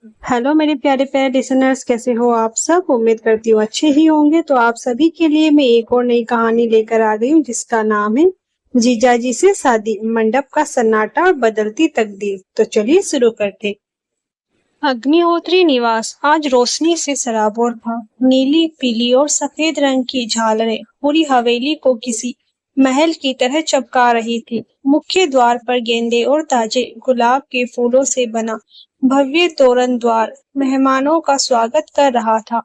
Hello मेरे प्यारे प्यारे लिसनर्स, कैसे हो आप सब? उम्मीद करती हूँ अच्छे ही होंगे। तो आप सभी के लिए मैं एक और नई कहानी लेकर आ गई हूँ जिसका नाम है जीजाजी से शादी, मंडप का सन्नाटा और बदलती तकदीर। तो चलिए शुरू करते। अग्निहोत्री निवास आज रोशनी से सराबोर था। नीली, पीली और सफेद रंग की झालरें पूरी हवेली को किसी महल की तरह चमका रही थी। मुख्य द्वार पर गेंदे और ताजे गुलाब के फूलों से बना भव्य तोरण द्वार मेहमानों का स्वागत कर रहा था।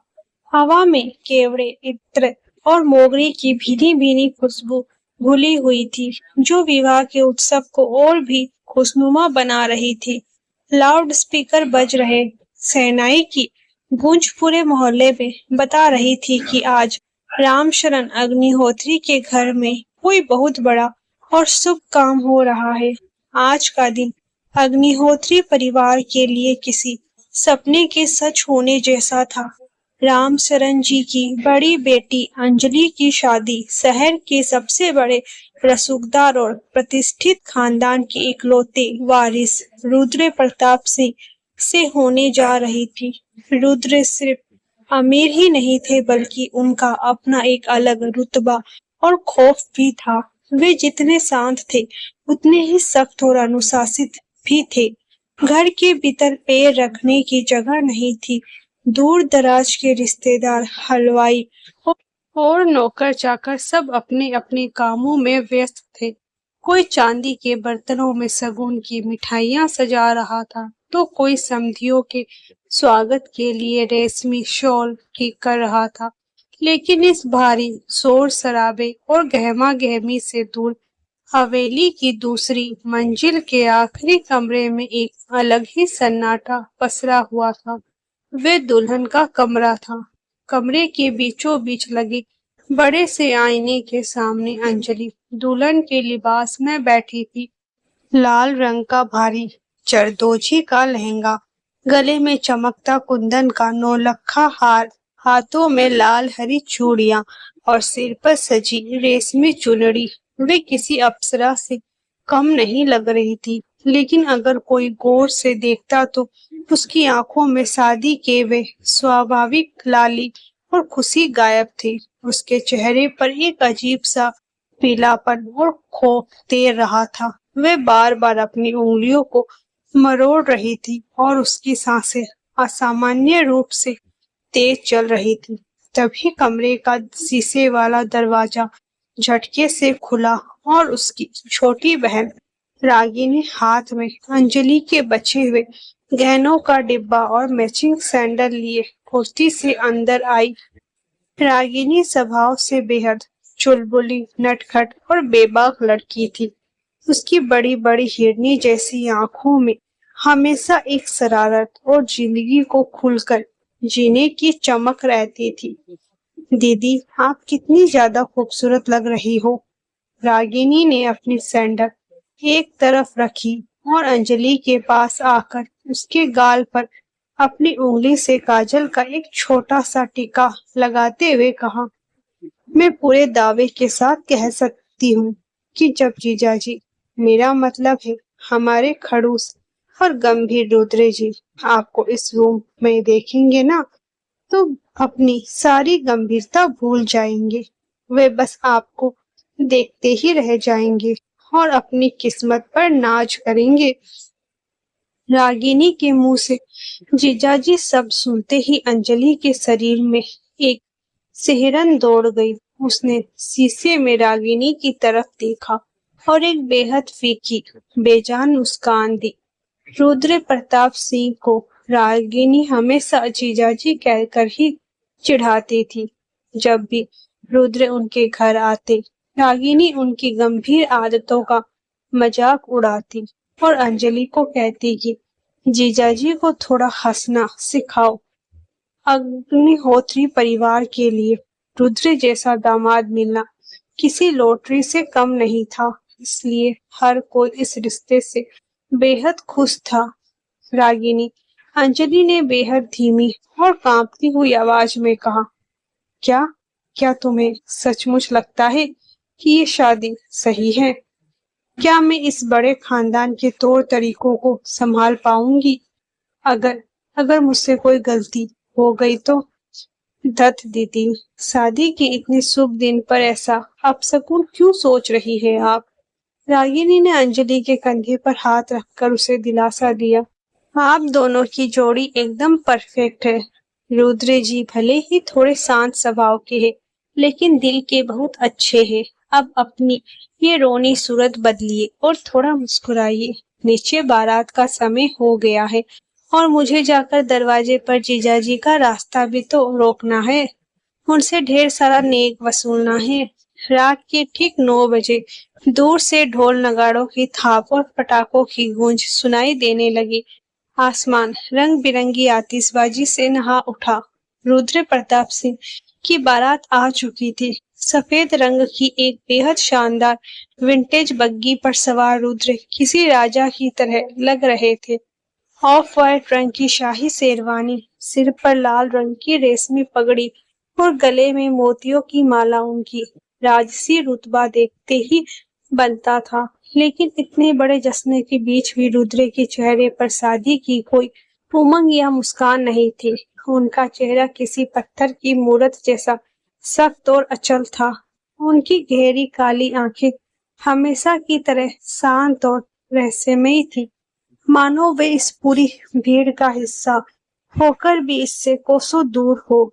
हवा में केवड़े, इत्र और मोगरे की भीनी भीनी खुशबू घुली हुई थी, जो विवाह के उत्सव को और भी खुशनुमा बना रही थी। लाउड स्पीकर बज रहे शहनाई की गूंज पूरे मोहल्ले में बता रही थी कि आज रामशरण अग्निहोत्री के घर में कोई बहुत बड़ा और शुभ काम हो रहा है। आज का दिन अग्निहोत्री परिवार के लिए किसी सपने के सच होने जैसा था। रामशरण जी की बड़ी बेटी अंजलि की शादी शहर के सबसे बड़े रसूखदार और प्रतिष्ठित खानदान के इकलौते वारिस रुद्र प्रताप सिंह से होने जा रही थी। रुद्र सिर्फ अमीर ही नहीं थे, बल्कि उनका अपना एक अलग रुतबा और खौफ भी था। वे जितने शांत थे, उतने ही सख्त और अनुशासित भी थे। घर के भीतर पैर रखने की जगह नहीं थी। दूर दराज के रिश्तेदार, हलवाई और नौकर चाकर सब अपने अपने कामों में व्यस्त थे। कोई चांदी के बर्तनों में शगुन की मिठाइयां सजा रहा था, तो कोई समधियों के स्वागत के लिए रेशमी शॉल की कर रहा था। लेकिन इस भारी शोर शराबे और गहमा गहमी से दूर हवेली की दूसरी मंजिल के आखिरी कमरे में एक अलग ही सन्नाटा पसरा हुआ था। वे दुल्हन का कमरा था। कमरे के बीचों बीच लगे बड़े से आईने के सामने अंजलि दुल्हन के लिबास में बैठी थी। लाल रंग का भारी जरदोजी का लहंगा, गले में चमकता कुंदन का नौलखा हार, हाथों में लाल हरी चूड़ियां और सिर पर सजी रेशमी चुनरी। वे किसी अप्सरा से कम नहीं लग रही थी, लेकिन अगर कोई गौर से देखता तो उसकी आंखों में शादी के वे स्वाभाविक लाली और खुशी गायब थी। उसके चेहरे पर एक अजीब सा पीलापन और खौफ तैर रहा था। वह बार बार अपनी उंगलियों को मरोड़ रही थी और उसकी सांसें असामान्य रूप से तेज चल रही थी। तभी कमरे का शीशे वाला दरवाजा झटके से खुला और उसकी छोटी बहन रागिनी हाथ में अंजलि के बचे हुए गहनों का डिब्बा और मैचिंग सैंडल लिए कुर्सी से अंदर आई। रागिनी स्वभाव से बेहद चुलबुली, नटखट और बेबाक लड़की थी। उसकी बड़ी बड़ी हिरनी जैसी आंखों में हमेशा एक शरारत और जिंदगी को खुलकर जीने की चमक रहती थी। दीदी, आप कितनी ज्यादा खूबसूरत लग रही हो। रागिनी ने अपनी सैंडल एक तरफ रखी और अंजलि के पास आकर उसके गाल पर अपनी उंगली से काजल का एक छोटा सा टीका लगाते हुए कहा, मैं पूरे दावे के साथ कह सकती हूँ कि जब जीजाजी, मेरा मतलब है हमारे खड़ूस और गंभीर रुद्र जी, आपको इस रूम में देखेंगे ना, तो अपनी सारी गंभीरता भूल जाएंगे। वे बस आपको देखते ही रह जाएंगे और अपनी किस्मत पर नाज करेंगे। रागिनी के मुंह से जीजाजी शब्द सुनते ही अंजलि के शरीर में एक सिहरन दौड़ गई। उसने शीशे में रागिनी की तरफ देखा और एक बेहद फीकी, बेजान मुस्कान दी। रुद्र प्रताप सिंह को रागिनी हमेशा जीजाजी कहकर ही चिढ़ाती थी। जब भी रुद्र उनके घर आते, रागिनी उनकी गंभीर आदतों का मजाक उड़ाती और अंजलि को कहती कि जीजाजी को थोड़ा हंसना सिखाओ। अग्निहोत्री परिवार के लिए रुद्र जैसा दामाद मिलना किसी लॉटरी से कम नहीं था, इसलिए हर कोई इस रिश्ते से बेहद खुश था। रागिनी, अंजलि ने बेहद धीमी और कांपती हुई आवाज में कहा, क्या क्या तुम्हें सचमुच लगता है कि ये शादी सही है? क्या मैं इस बड़े खानदान के तौर तरीकों को संभाल पाऊंगी? अगर अगर मुझसे कोई गलती हो गई तो दत्त दीदी, शादी के इतने शुभ दिन पर ऐसा अपशकुन क्यों सोच रही है आप? रागिनी ने अंजलि के कंधे पर हाथ रखकर उसे दिलासा दिया। आप दोनों की जोड़ी एकदम परफेक्ट है। रुद्र जी भले ही थोड़े शांत स्वभाव के हैं, लेकिन दिल के बहुत अच्छे हैं। अब अपनी ये रोनी सूरत बदलिए और थोड़ा मुस्कुराइए। नीचे बारात का समय हो गया है और मुझे जाकर दरवाजे पर जीजाजी का रास्ता भी तो रोकना है। उनसे ढेर सारा नेक वसूलना है। रात के ठीक 9 बजे दूर से ढोल नगाड़ों की थाप और पटाखों की गूंज सुनाई देने लगी। आसमान रंग बिरंगी आतिशबाजी से नहा उठा। रुद्र प्रताप सिंह की बारात आ चुकी थी। सफेद रंग की एक बेहद शानदार विंटेज बग्गी पर सवार रुद्र किसी राजा की तरह लग रहे थे। ऑफ व्हाइट रंग की शाही शेरवानी, सिर पर लाल रंग की रेशमी पगड़ी और गले में मोतियों की माला उनकी राजसी रुतबा देखते ही बनता था। लेकिन इतने बड़े जश्न के बीच भी रुद्र के चेहरे पर शादी की कोई उमंग या मुस्कान नहीं थी। उनका चेहरा किसी पत्थर की मूरत जैसा सख्त और अचल था। उनकी गहरी काली आंखें हमेशा की तरह शांत और रहस्यमयी थी, मानो वे इस पूरी भीड़ का हिस्सा होकर भी इससे कोसों दूर हो।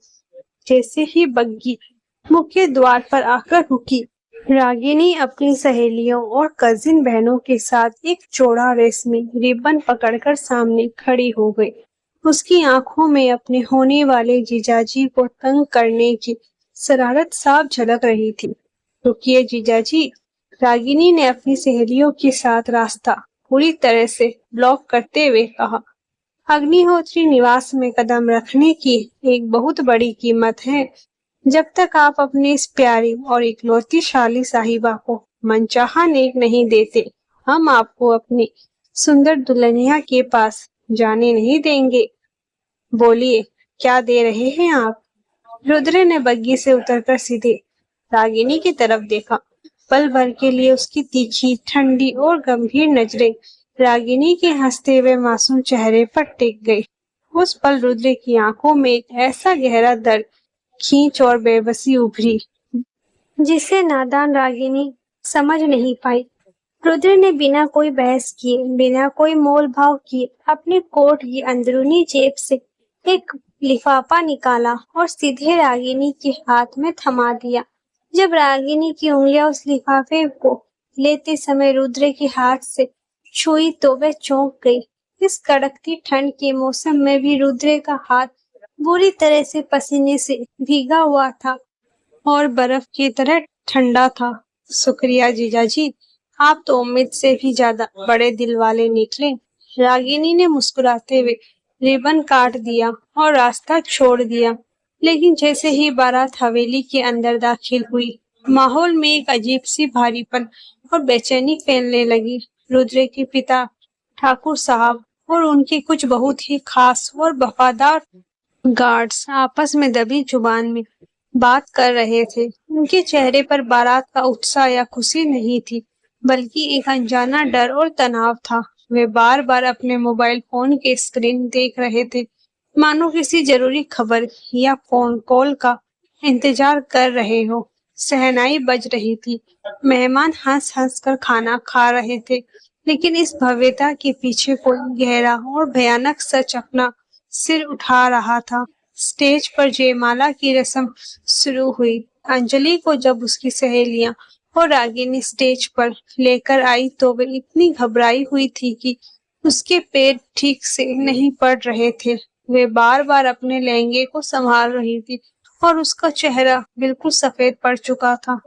जैसे ही बग्गी मुख्य द्वार पर आकर रुकी, रागिनी अपनी सहेलियों और कजिन बहनों के साथ एक चौड़ा रेशमी रिबन पकड़कर सामने खड़ी हो गई। उसकी आंखों में अपने होने वाले जीजाजी को तंग करने की शरारत साफ झलक रही थी। रुकिए जीजाजी, रागिनी ने अपनी सहेलियों के साथ रास्ता पूरी तरह से ब्लॉक करते हुए कहा। अग्निहोत्री निवास में कदम रखने की एक बहुत बड़ी कीमत है। जब तक आप अपनी इस प्यारी और इकलौती शाली साहिबा को मनचाहा नेक नहीं देते, हम आपको अपनी सुंदर दुल्हनिया के पास जाने नहीं देंगे। बोलिए, क्या दे रहे हैं आप? रुद्र ने बग्गी से उतरकर सीधे रागिनी की तरफ देखा। पल भर के लिए उसकी तीखी, ठंडी और गंभीर नजरें रागिनी के हंसते हुए मासूम चेहरे पर टिक गई। उस पल रुद्र की आंखों में एक ऐसा गहरा दर्द, खींच और बेबसी उभरी, जिसे नादान रागिनी समझ नहीं पाई। रुद्र ने बिना कोई बहस किए, बिना कोई मोल भाव किए, अपने कोट की अंदरूनी जेब से एक लिफाफा निकाला और सीधे रागिनी के हाथ में थमा दिया। जब रागिनी की उंगलियां उस लिफाफे को लेते समय रुद्र के हाथ से छुई तो वह चौंक गई। इस कड़कती ठंड के मौसम में भी रुद्र का हाथ बुरी तरह से पसीने से भीगा हुआ था और बर्फ की तरह ठंडा था। शुक्रिया जीजाजी, आप तो उम्मीद से भी ज्यादा बड़े दिल वाले निकले। रागिनी ने मुस्कुराते हुए रिबन काट दिया और रास्ता छोड़ दिया। लेकिन जैसे ही बारात हवेली के अंदर दाखिल हुई, माहौल में एक अजीब सी भारीपन और बेचैनी फैलने लगी। रुद्र के पिता ठाकुर साहब और उनके कुछ बहुत ही खास और वफादार गार्ड्स आपस में दबी जुबान में बात कर रहे थे। उनके चेहरे पर बारात का उत्साह या खुशी नहीं थी, बल्कि एक अनजाना डर और तनाव था। वे बार बार अपने मोबाइल फोन के स्क्रीन देख रहे थे, मानो किसी जरूरी खबर या फोन कॉल का इंतजार कर रहे हो। शहनाई बज रही थी, मेहमान हंस हंस कर खाना खा रहे थे, लेकिन इस भव्यता के पीछे कोई गहरा और भयानक सच अपना सिर उठा रहा था। स्टेज पर जयमाला की रस्म शुरू हुई। अंजलि को जब उसकी सहेलियां और रागिनी स्टेज पर लेकर आई तो वे इतनी घबराई हुई थी कि उसके पैर ठीक से नहीं पड़ रहे थे। वे बार बार अपने लहंगे को संभाल रही थी और उसका चेहरा बिल्कुल सफेद पड़ चुका था।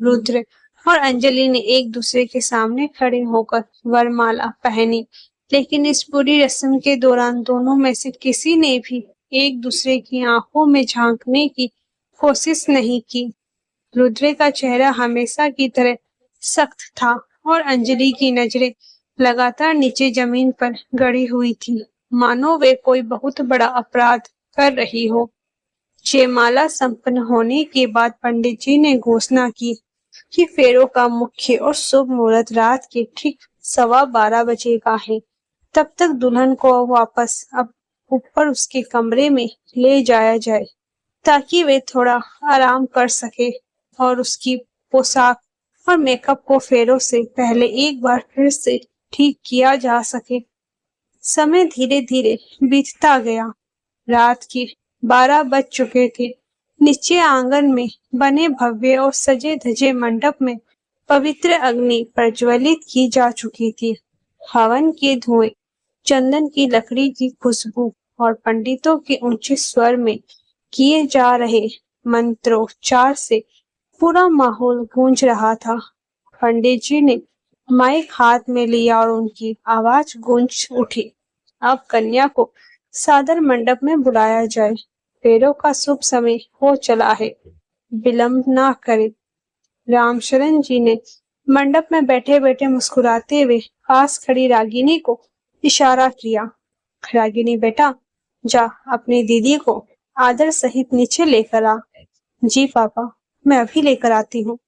रुद्र और अंजलि ने एक दूसरे के सामने खड़े होकर वरमाला पहनी, लेकिन इस पूरी रस्म के दौरान दोनों में से किसी ने भी एक दूसरे की आंखों में झांकने की कोशिश नहीं की। रुद्र का चेहरा हमेशा की तरह सख्त था और अंजलि की नजरें लगातार नीचे जमीन पर गड़ी हुई थी, मानो वे कोई बहुत बड़ा अपराध कर रही हो। जयमाला संपन्न होने के बाद पंडित जी ने घोषणा की कि फेरों का मुख्य और शुभ मुहूर्त रात के ठीक 12:15 बजे का है। तब तक दुल्हन को वापस ऊपर उसके कमरे में ले जाया जाए ताकि वे थोड़ा आराम कर सके और उसकी पोशाक और मेकअप को फेरों से पहले एक बार फिर से ठीक किया जा सके। समय धीरे धीरे बीतता गया। रात के 12 बज चुके थे। नीचे आंगन में बने भव्य और सजे धजे मंडप में पवित्र अग्नि प्रज्वलित की जा चुकी थी। हवन के धुएं, चंदन की लकड़ी की खुशबू और पंडितों के ऊंचे स्वर में किए जा रहे मंत्रोच्चार से पूरा माहौल गूंज रहा था। पंडित जी ने माइक हाथ में लिया और उनकी आवाज गूंज उठी। अब कन्या को सादर मंडप में बुलाया जाए। फेरों का शुभ समय हो चला है, विलंब ना करें। रामशरण जी ने मंडप में बैठे बैठे मुस्कुराते हुए पास खड़ी रागिनी को इशारा किया। रागिनी बेटा, जा अपनी दीदी को आदर सहित नीचे लेकर आ। जी पापा, मैं अभी लेकर आती हूँ।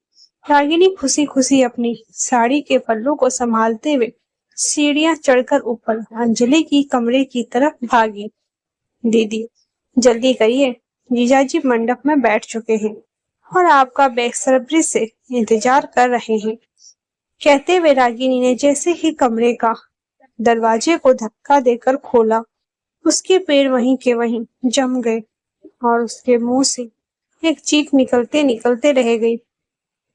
रागिनी खुशी खुशी अपनी साड़ी के पल्लू को संभालते हुए सीढ़ियां चढ़कर ऊपर अंजलि की कमरे की तरफ भागी। दीदी, जल्दी करिए, जीजाजी मंडप में बैठ चुके हैं और आपका बेसब्री से इंतजार कर रहे हैं। कहते हुए रागिनी ने जैसे ही कमरे का दरवाजे को धक्का देकर खोला, उसके पैर वहीं के वहीं जम गए और उसके मुंह से एक चीख निकलते निकलते रह गई।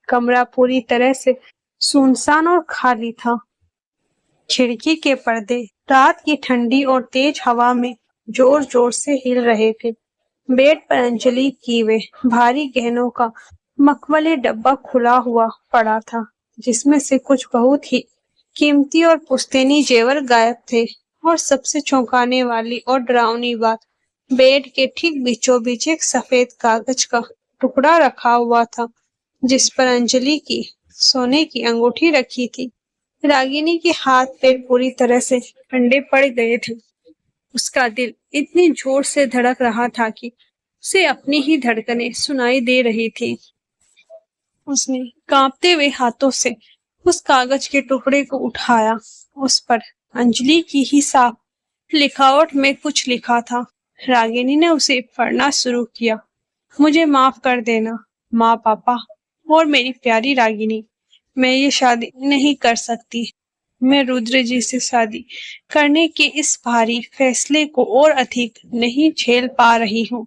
कमरा पूरी तरह से सुनसान और खाली था। खिड़की के पर्दे रात की ठंडी और तेज हवा में जोर जोर से हिल रहे थे। बेड पर अंजलि की वे भारी गहनों का मखमली डब्बा खुला हुआ पड़ा था, जिसमें से कुछ बहुत ही कीमती और पुश्तैनी जेवर गायब थे। और सबसे चौंकाने वाली और डरावनी बात, बेड के ठीक बीचों बीच एक सफेद कागज का टुकड़ा रखा हुआ था, जिस पर अंजलि की सोने की अंगूठी रखी थी। रागिनी के हाथ पैर पूरी तरह से ठंडे पड़ गए थे। उसका दिल इतनी जोर से धड़क रहा था कि उसे अपनी ही धड़कनें सुनाई दे रही थी। उसने कांपते हुए हाथों से उस कागज के टुकड़े को उठाया। उस पर अंजलि की ही साफ लिखावट में कुछ लिखा था। रागिनी ने उसे पढ़ना शुरू किया। मुझे माफ कर देना माँ, पापा और मेरी प्यारी रागिनी, मैं ये शादी नहीं कर सकती। मैं रुद्र जी से शादी करने के इस भारी फैसले को और अधिक नहीं झेल पा रही हूँ।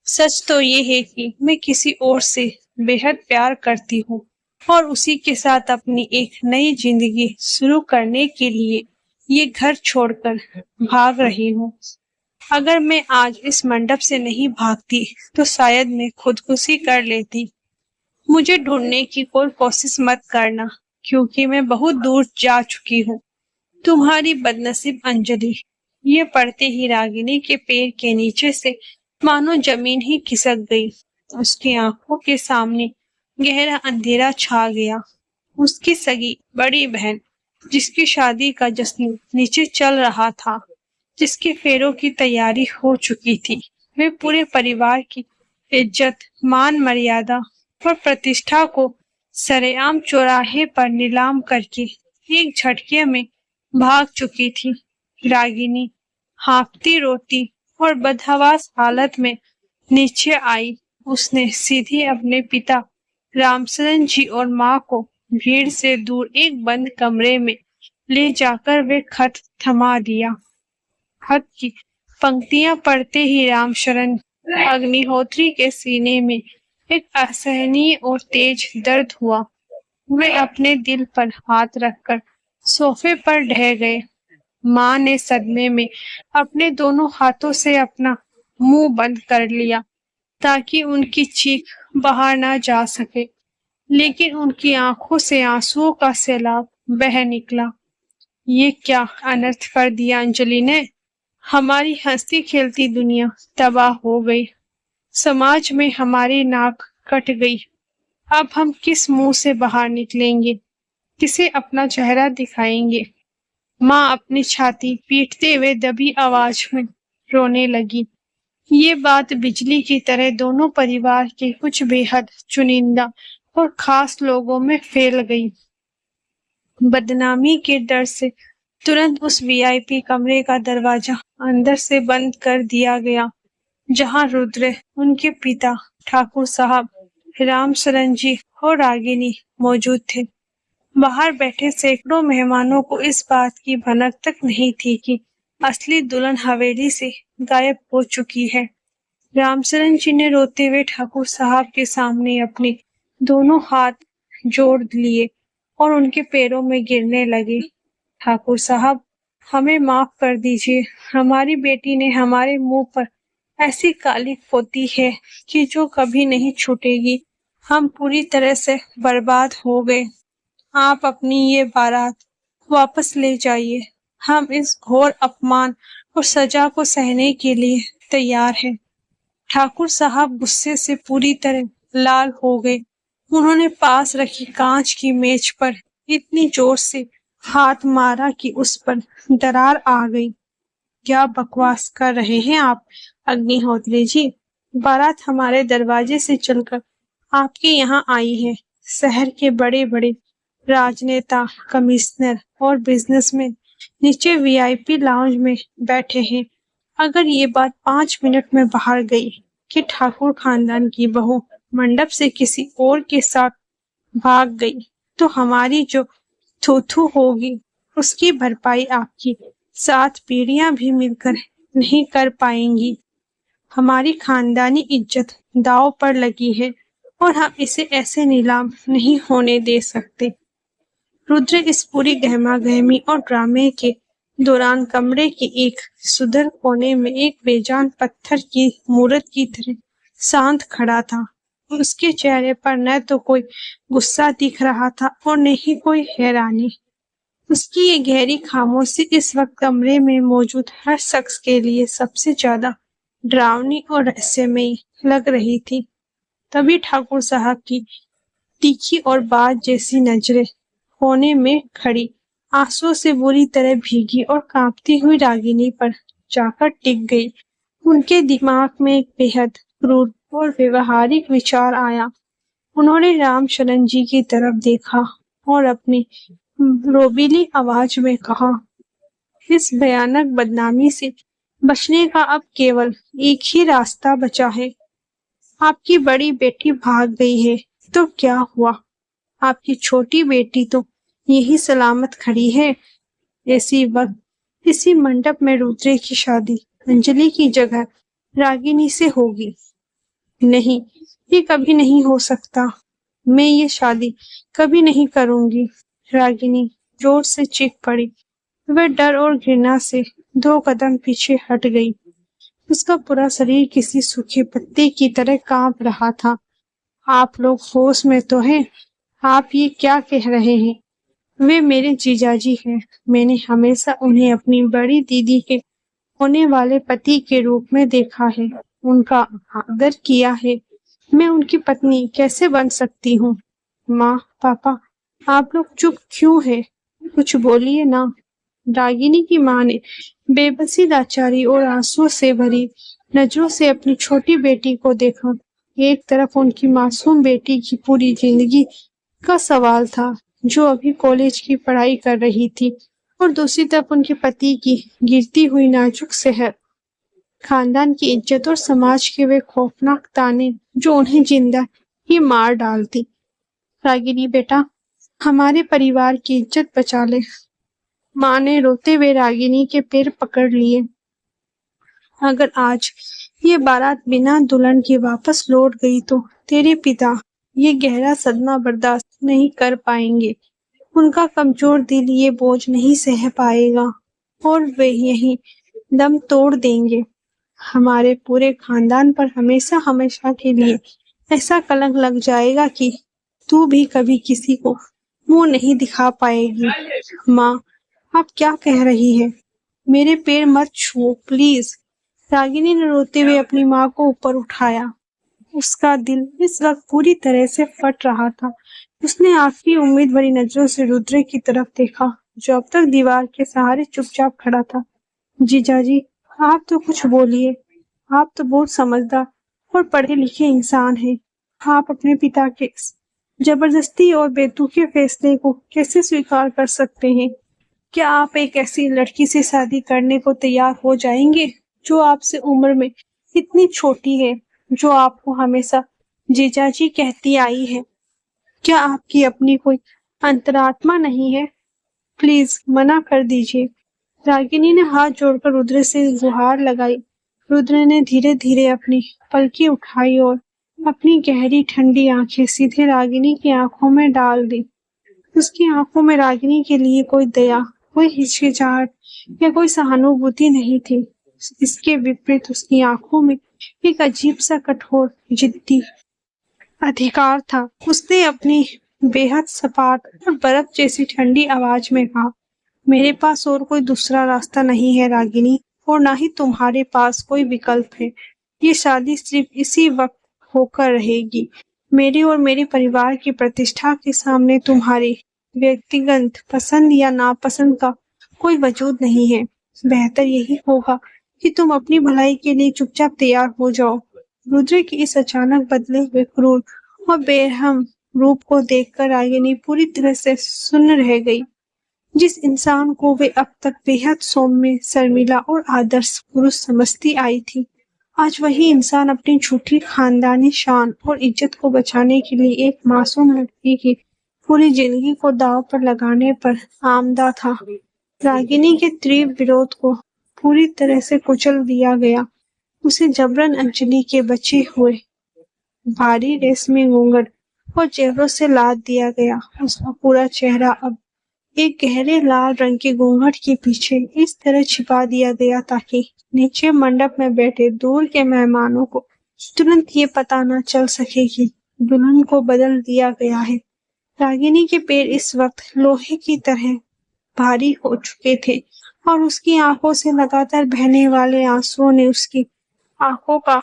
सच तो ये है कि मैं किसी और से बेहद प्यार करती हूँ और उसी के साथ अपनी एक नई जिंदगी शुरू करने के लिए ये घर छोड़कर भाग रही हूँ। अगर मैं आज इस मंडप से नहीं भागती तो शायद मैं खुदकुशी कर लेती। मुझे ढूंढने की कोई कोशिश मत करना, क्योंकि मैं बहुत दूर जा चुकी हूँ। तुम्हारी बदनसीब अंजलि। ये पढ़ते ही रागिनी के पैर के नीचे से मानो जमीन ही खिसक गई। उसकी आंखों के सामने गहरा अंधेरा छा गया। उसकी सगी बड़ी बहन, जिसकी शादी का जश्न नीचे चल रहा था, जिसके फेरों की तैयारी हो चुकी थी, वे पूरे परिवार की इज्जत, मान मर्यादा और प्रतिष्ठा को सरेआम चौराहे पर नीलाम करके एक झटके में भाग चुकी थी। रागिनी हाँफती रोती और बदहवास हालत में नीचे आई। उसने सीधे अपने पिता रामचरण जी और माँ को भीड़ से दूर एक बंद कमरे में ले जाकर वे खत थमा दिया। खत की पंक्तियां पढ़ते ही रामशरण अग्निहोत्री के सीने में एक असहनीय और तेज दर्द हुआ। वे अपने दिल पर हाथ रखकर सोफे पर ढह गए। माँ ने सदमे में अपने दोनों हाथों से अपना मुंह बंद कर लिया ताकि उनकी चीख बाहर ना जा सके, लेकिन उनकी आंखों से आंसुओं का सैलाब बह निकला। ये क्या अनर्थ कर दिया अंजलि ने। हमारी हंसती खेलती दुनिया तबाह हो गई। समाज में हमारी नाक कट गई। अब हम किस मुंह से बाहर निकलेंगे, किसे अपना चेहरा दिखाएंगे। माँ अपनी छाती पीटते हुए दबी आवाज में रोने लगी। ये बात बिजली की तरह दोनों परिवार के कुछ बेहद चुनिंदा और खास लोगों में फैल गई। बदनामी के डर से तुरंत उस वीआईपी कमरे का दरवाजा अंदर से बंद कर दिया गया, जहां रुद्र, उनके पिता ठाकुर साहब, रामशरण जी और रागिनी मौजूद थे। बाहर बैठे सैकड़ों मेहमानों को इस बात की भनक तक नहीं थी कि असली दुल्हन हवेली से गायब हो चुकी है। रामचरण जी ने रोते हुए ठाकुर साहब के सामने अपने दोनों हाथ जोड़ लिए और उनके पैरों में गिरने लगे। ठाकुर साहब, हमें माफ कर दीजिए। हमारी बेटी ने हमारे मुंह पर ऐसी कालिख पोती है कि जो कभी नहीं छूटेगी। हम पूरी तरह से बर्बाद हो गए। आप अपनी ये बारात वापस ले जाइए। हम इस घोर अपमान और सजा को सहने के लिए तैयार हैं। ठाकुर साहब गुस्से से पूरी तरह लाल हो गए। उन्होंने पास रखी कांच की मेज पर इतनी जोर से हाथ मारा कि उस पर दरार आ गई। क्या बकवास कर रहे हैं आप, अग्निहोत्री जी? बारात हमारे दरवाजे से चलकर आपके यहाँ आई है। शहर के बड़े बड़े राजनेता, कमिश्नर और बिजनेसमैन नीचे वीआईपी लाउंज में बैठे हैं। अगर ये बात 5 मिनट में बाहर गई कि ठाकुर खानदान की बहू मंडप से किसी और के साथ भाग गई, तो हमारी जो थू होगी उसकी भरपाई आपकी 7 पीढ़ियां भी मिलकर नहीं कर पाएंगी। हमारी खानदानी इज्जत दांव पर लगी है और हम इसे ऐसे नीलाम नहीं होने दे सकते। रुद्र इस पूरी गहमा-गहमी और ड्रामे के दौरान कमरे के एक सुदूर कोने में एक बेजान पत्थर की मूर्त की तरह शांत खड़ा था। उसके चेहरे पर न तो कोई गुस्सा दिख रहा था और न ही कोई हैरानी। उसकी ये गहरी खामोशी इस वक्त कमरे में मौजूद हर शख्स के लिए सबसे ज्यादा डरावनी और रहस्यमयी लग रही थी। तभी ठाकुर साहब की तीखी और बाज जैसी नजरें कोने में खड़ी आंसुओं से बुरी तरह भीगी और कांपती हुई रागिनी पर जाकर टिक गई। उनके दिमाग में एक बेहद क्रूर और व्यवहारिक विचार आया। उन्होंने रामशरण जी की तरफ देखा और अपनी रोबीली आवाज में कहा, इस भयानक बदनामी से बचने का अब केवल एक ही रास्ता बचा है। आपकी बड़ी बेटी भाग गई है तो क्या हुआ? आपकी छोटी बेटी तो यही सलामत खड़ी है। ऐसी वक्त इसी मंडप में रुद्र की शादी अंजलि की जगह रागिनी से होगी। नहीं, ये कभी नहीं हो सकता। मैं ये शादी कभी नहीं करूंगी। रागिनी जोर से चीख पड़ी। वह डर और घृणा से 2 कदम पीछे हट गई। उसका पूरा शरीर किसी सूखे पत्ते की तरह कांप रहा था। आप लोग होश में तो हैं? आप ये क्या कह रहे हैं? वे मेरे जीजाजी हैं। मैंने हमेशा उन्हें अपनी बड़ी दीदी के होने वाले पति के रूप में देखा है, उनका आदर किया है। मैं उनकी पत्नी कैसे बन सकती हूँ? माँ, पापा, आप लोग चुप क्यों हैं? कुछ बोलिए ना। रागिनी की माँ ने बेबसी, लाचारी और आंसुओं से भरी नजरों से अपनी छोटी बेटी को देखा। एक तरफ उनकी मासूम बेटी की पूरी जिंदगी का सवाल था, जो अभी कॉलेज की पढ़ाई कर रही थी, और दूसरी तरफ उनके पति की गिरती हुई नाजुक सेहत, खानदान की इज्जत और समाज के वे खौफनाक ताने जो उन्हें जिंदा ही मार डालती। रागिनी बेटा, हमारे परिवार की इज्जत बचा ले। माँ ने रोते हुए रागिनी के पैर पकड़ लिए। अगर आज ये बारात बिना दुल्हन के वापस लौट गई तो तेरे पिता ये गहरा सदमा बर्दाश्त नहीं कर पाएंगे। उनका कमजोर दिल ये बोझ नहीं सह पाएगा और वे यही दम तोड़ देंगे। हमारे पूरे खानदान पर हमेशा हमेशा के लिए ऐसा कलंक लग जाएगा कि तू भी कभी किसी को मुंह नहीं दिखा पाएगी। माँ, आप क्या कह रही है? मेरे पैर मत छुओ प्लीज। रागिनी ने रोते हुए अपनी माँ को ऊपर उठाया। उसका दिल इस वक्त पूरी तरह से फट रहा था। उसने आखिरी उम्मीद भरी नजरों से रुद्र की तरफ देखा, जो अब तक दीवार के सहारे चुपचाप खड़ा था। जीजाजी, आप तो कुछ बोलिए। आप तो बहुत समझदार और पढ़े लिखे इंसान हैं। आप अपने पिता के इस जबरदस्ती और बेतुके फैसले को कैसे स्वीकार कर सकते हैं? क्या आप एक ऐसी लड़की से शादी करने को तैयार हो जाएंगे जो आपसे उम्र में इतनी छोटी है, जो आपको हमेशा जीजाजी कहती आई है? क्या आपकी अपनी कोई अंतरात्मा नहीं है? प्लीज मना कर दीजिए। रागिनी ने हाथ जोड़कर रुद्र से गुहार लगाई। रुद्र ने धीरे धीरे अपनी पलकी उठाई और अपनी गहरी ठंडी आंखें सीधे रागिनी की आंखों में डाल दी। उसकी आंखों में रागिनी के लिए कोई दया, कोई हिचकिचाहट या कोई सहानुभूति नहीं थी। इसके विपरीत उसकी आंखों में एक अजीब सा कठोर, जिद्दी अधिकार था। उसने अपनी बेहद सपाट और बर्फ जैसी ठंडी आवाज में कहा, मेरे पास और कोई दूसरा रास्ता नहीं है रागिनी, और ना ही तुम्हारे पास कोई विकल्प है। ये शादी सिर्फ इसी वक्त होकर रहेगी। मेरे और मेरे परिवार की प्रतिष्ठा के सामने तुम्हारी व्यक्तिगत पसंद या नापसंद का कोई वजूद नहीं है। बेहतर यही होगा कि तुम अपनी भलाई के लिए चुपचाप तैयार हो जाओ। रुद्र की इस अचानक बदले हुए क्रूर और बेरहम रूप को देखकर रागिनी पूरी तरह से सुन्न रह गई। जिस इंसान को वे अब तक बेहद सौम्य, शर्मिला और आदर्श पुरुष समझती आई थी, आज वही इंसान अपनी झूठी खानदानी शान और इज्जत को बचाने के लिए एक मासूम लड़की की पूरी जिंदगी को दांव पर लगाने पर आमदा था। रागिनी के तीव्र विरोध को पूरी तरह से कुचल दिया गया। उसे जबरन अंजलि के बचे हुए भारी रेशमी घूंघट और जेवरों से लाद दिया गया। उसका पूरा चेहरा अब एक गहरे लाल रंग के घूंघट के पीछे इस तरह छिपा दिया गया ताकि नीचे मंडप में बैठे दूर के मेहमानों को तुरंत ये पता न चल सके कि दुल्हन को बदल दिया गया है। रागिनी के पैर इस वक्त लोहे की तरह भारी हो चुके थे और उसकी आंखों से लगातार बहने वाले आंसुओं ने उसकी आंखों का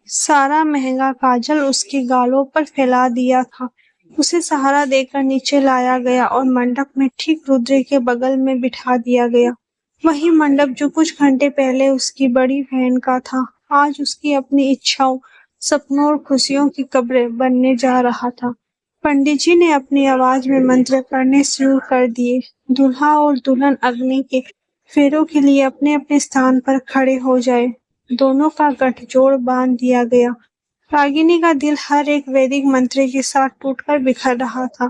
सारा महंगा काजल उसके गालों पर फैला दिया था। उसे सहारा देकर नीचे लाया गया और मंडप में ठीक रुद्र के बगल में बिठा दिया गया। वही मंडप जो कुछ घंटे पहले उसकी बड़ी बहन का था, आज उसकी अपनी इच्छाओं, सपनों और खुशियों की कब्र बनने जा रहा था। पंडित जी ने अपनी आवाज में मंत्र पढ़ने शुरू कर दिए। दूल्हा और दुल्हन अग्नि के फेरों के लिए अपने अपने स्थान पर खड़े हो जाए। दोनों का गठजोड़ बांध दिया गया। रागिनी का दिल हर एक वैदिक मंत्र के साथ टूटकर बिखर रहा था।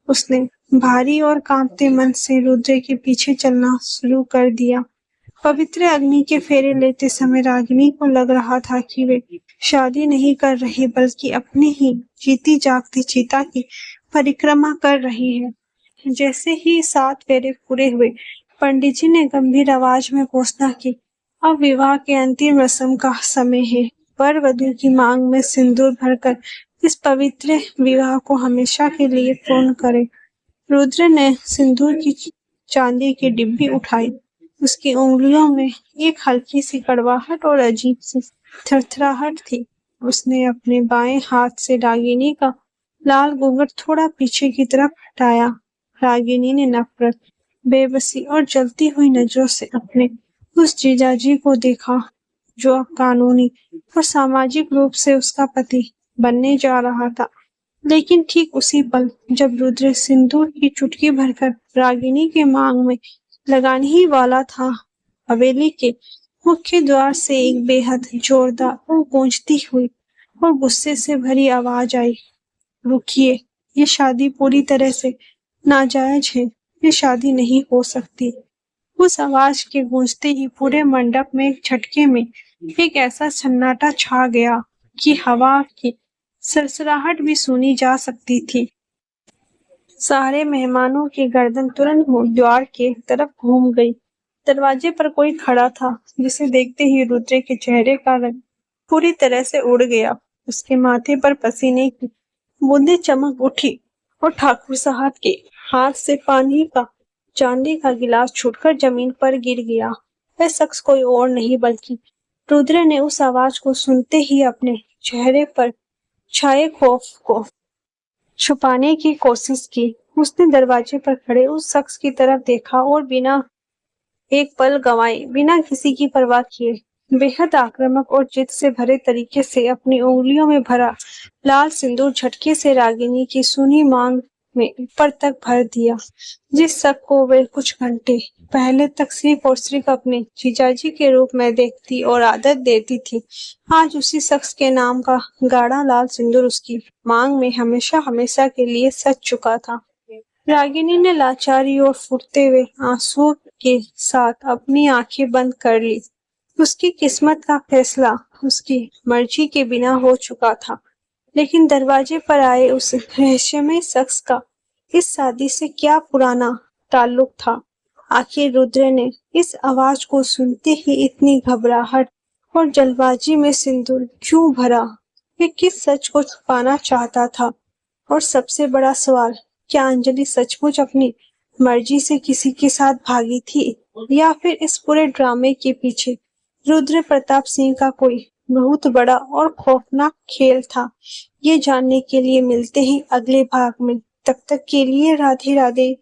उसने भारी और कांपते मन से रुद्र के पीछे चलना शुरू कर दिया। पवित्र अग्नि के फेरे लेते समय रागिनी को लग रहा था कि वे शादी नहीं कर रही बल्कि अपनी ही जीती जागती चिता की परिक्रमा कर रही है। जैसे ही 7 फेरे पूरे हुए, पंडित जी ने गंभीर आवाज में घोषणा की, अब विवाह के अंतिम रस्म का समय है। वर वधू की मांग में सिंदूर भरकर इस पवित्र विवाह को हमेशा के लिए पूर्ण करें। रुद्र ने सिंदूर की चांदी की डिब्बी उठाई। उसकी उंगलियों में एक हल्की सी कड़वाहट और अजीब सी थरथराहट थी। उसने अपने बाएं हाथ से रागिनी का लाल घूंघट थोड़ा पीछे की तरफ हटाया। रागिनी ने नफरत, बेबसी और जलती हुई नजरों से अपने उस जीजाजी को देखा जो अब कानूनी और सामाजिक रूप से उसका पति बनने जा रहा था। लेकिन ठीक उसी पल जब रुद्र सिंदूर की चुटकी भरकर रागिनी के मांग में लगाने ही वाला था, हवेली के मुख्य द्वार से एक बेहद जोरदार और गूंजती हुई और गुस्से से भरी आवाज आई, रुकिए, ये शादी पूरी तरह से नाजायज है। ये शादी नहीं हो सकती। उस आवाज के गूंजते ही पूरे मंडप में एक झटके में एक ऐसा सन्नाटा छा गया कि हवा की सरसराहट भी सुनी जा सकती थी। सारे मेहमानों की गर्दन तुरंत द्वार के तरफ घूम गई। दरवाजे पर कोई खड़ा था, जिसे देखते ही रुद्र के चेहरे का रंग पूरी तरह से उड़ गया। उसके माथे पर पसीने की बूंदें चमक उठी और ठाकुर साहब के हाथ से पानी का चांदी का गिलास छूटकर जमीन पर गिर गया। वह शख्स कोई और नहीं बल्कि रुद्र ने उस आवाज को सुनते ही अपने चेहरे पर छाए खौफ को छुपाने की कोशिश की। उसने दरवाजे पर खड़े उस शख्स की तरफ देखा और बिना एक पल गंवाए, बिना किसी की परवाह किए, बेहद आक्रामक और जिद से भरे तरीके से अपनी उंगलियों में भरा लाल सिंदूर झटके से रागिनी की सुनी मांग में ऊपर तक भर दिया, जिस शक को वे कुछ घंटे पहले तक सिर्फ और सिर्फ अपने जीजाजी के रूप में देखती और आदत देती थी, आज उसी शख्स के नाम का गाढ़ा लाल सिंदूर उसकी मांग में हमेशा हमेशा के लिए सज चुका था। रागिनी ने लाचारी और फूटते हुए आंसुओं के साथ अपनी आंखें बंद कर ली। उसकी किस्मत का फैसला उसकी मर्जी के बिना हो चुका था, लेकिन दरवाजे पर आए उस रहस्यमय शख्स का इस शादी से क्या पुराना ताल्लुक था। आखिर रुद्र ने इस आवाज को सुनते ही इतनी घबराहट और जल्दबाजी में सिंदूर क्यों भरा? वे किस सच को छुपाना चाहता था? और सबसे बड़ा सवाल, क्या अंजलि सचमुच अपनी मर्जी से किसी के साथ भागी थी, या फिर इस पूरे ड्रामे के पीछे रुद्र प्रताप सिंह का कोई बहुत बड़ा और खौफनाक खेल था? ये जानने के लिए मिलते हैं अगले भाग में। तब तक के लिए राधे राधे।